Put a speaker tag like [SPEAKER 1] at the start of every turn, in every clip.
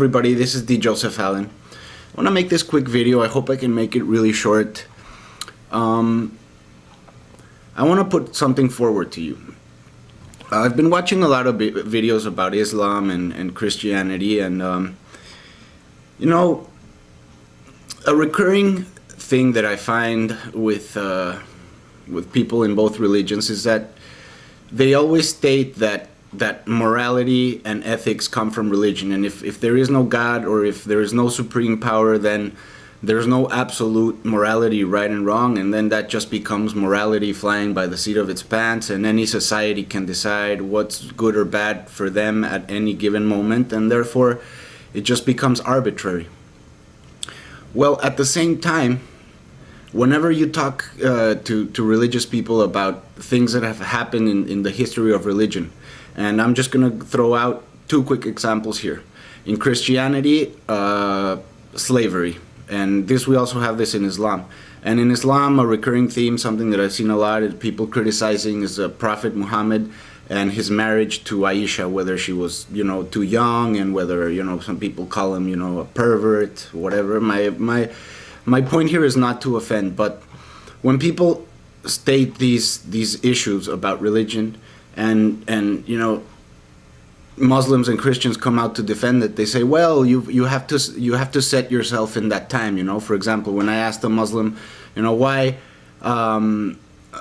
[SPEAKER 1] everybody, this is D. Joseph Allen. I want to make this quick video. I hope I can make it really short. I want to put something forward to you. I've been watching a lot of videos about Islam and Christianity, and you know, a recurring thing that I find with people in both religions is that they always state that morality and ethics come from religion, and if there is no God or if there is no supreme power, then there's no absolute morality, right and wrong, and then that just becomes morality flying by the seat of its pants, and any society can decide what's good or bad for them at any given moment, and therefore it just becomes arbitrary. Well, at the same time, whenever you talk to religious people about things that have happened in the history of religion, and I'm just going to throw out two quick examples here. In Christianity, slavery, and we also have this in Islam. And in Islam, a recurring theme, something that I've seen a lot, is people criticizing is Prophet Muhammad and his marriage to Aisha, whether she was, too young, and whether, some people call him, a pervert, whatever. My point here is not to offend, but when people state these issues about religion, and Muslims and Christians come out to defend it, they say, well, you have to set yourself in that time. For example, when I asked a Muslim, why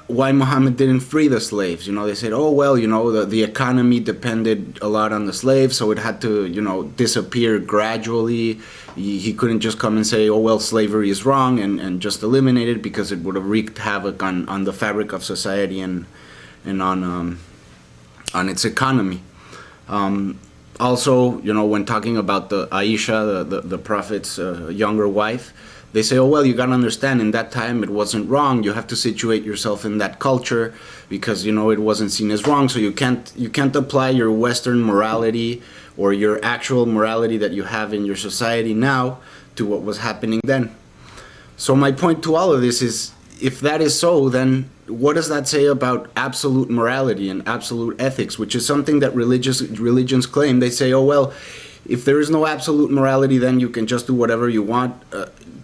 [SPEAKER 1] Muhammad didn't free the slaves, they said, oh well, the economy depended a lot on the slaves, so it had to disappear gradually. He couldn't just come and say, oh well, slavery is wrong, and just eliminate it, because it would have wreaked havoc on the fabric of society and on its economy. Also, when talking about the Aisha, the Prophet's younger wife, they say, oh well, you gotta understand, in that time it wasn't wrong. You have to situate yourself in that culture, because it wasn't seen as wrong. So you can't apply your Western morality or your actual morality that you have in your society now to what was happening then. So my point to all of this is, if that is so, then what does that say about absolute morality and absolute ethics, which is something that religions claim? They say, oh well, if there is no absolute morality, then you can just do whatever you want,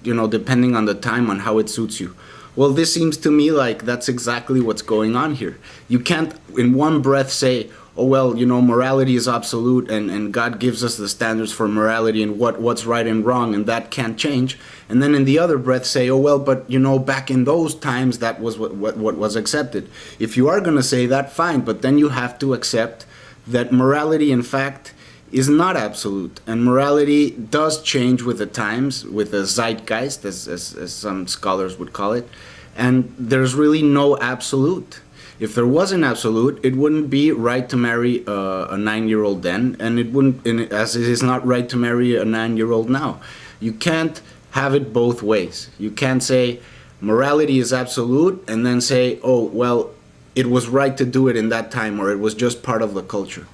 [SPEAKER 1] depending on the time, on how it suits you. Well, this seems to me like that's exactly what's going on here. You can't in one breath say, oh well, morality is absolute, and God gives us the standards for morality and what's right and wrong, and that can't change. And then in the other breath say, oh well, but back in those times that was what was accepted. If you are going to say that, fine, but then you have to accept that morality, in fact, is not absolute, and morality does change with the times, with the Zeitgeist, as some scholars would call it, and there's really no absolute. If there was an absolute, it wouldn't be right to marry a 9-year-old then, and it wouldn't, as it is not right to marry a 9-year-old now. You can't have it both ways. You can't say morality is absolute and then say, oh well, it was right to do it in that time, or it was just part of the culture.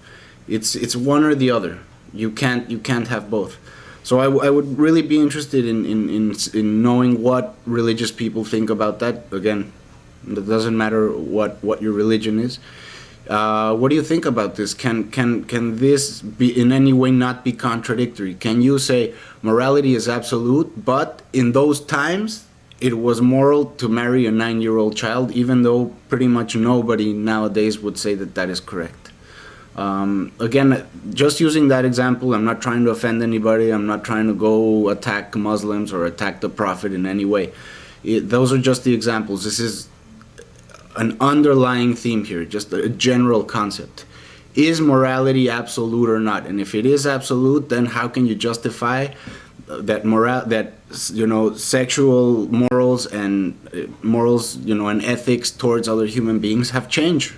[SPEAKER 1] It's one or the other. You can't have both. So I would really be interested in knowing what religious people think about that. Again, it doesn't matter what your religion is. What do you think about this? Can this be in any way not be contradictory? Can you say morality is absolute, but in those times it was moral to marry a 9-year-old child, even though pretty much nobody nowadays would say that is correct? Again, just using that example, I'm not trying to offend anybody. I'm not trying to go attack Muslims or attack the Prophet in any way. Those are just the examples. This is an underlying theme here, just a general concept. Is morality absolute or not? And if it is absolute, then how can you justify that sexual morals and and ethics towards other human beings have changed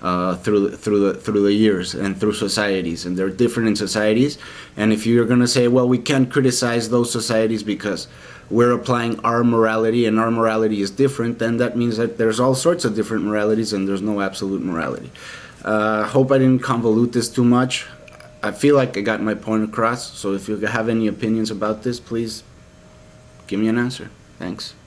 [SPEAKER 1] through the years and through societies, and they're different in societies. And if you're going to say, well, we can't criticize those societies because we're applying our morality and our morality is different, then that means that there's all sorts of different moralities and there's no absolute morality. Hope I didn't convolute this too much. I feel like I got my point across, so if you have any opinions about this, please give me an answer. Thanks.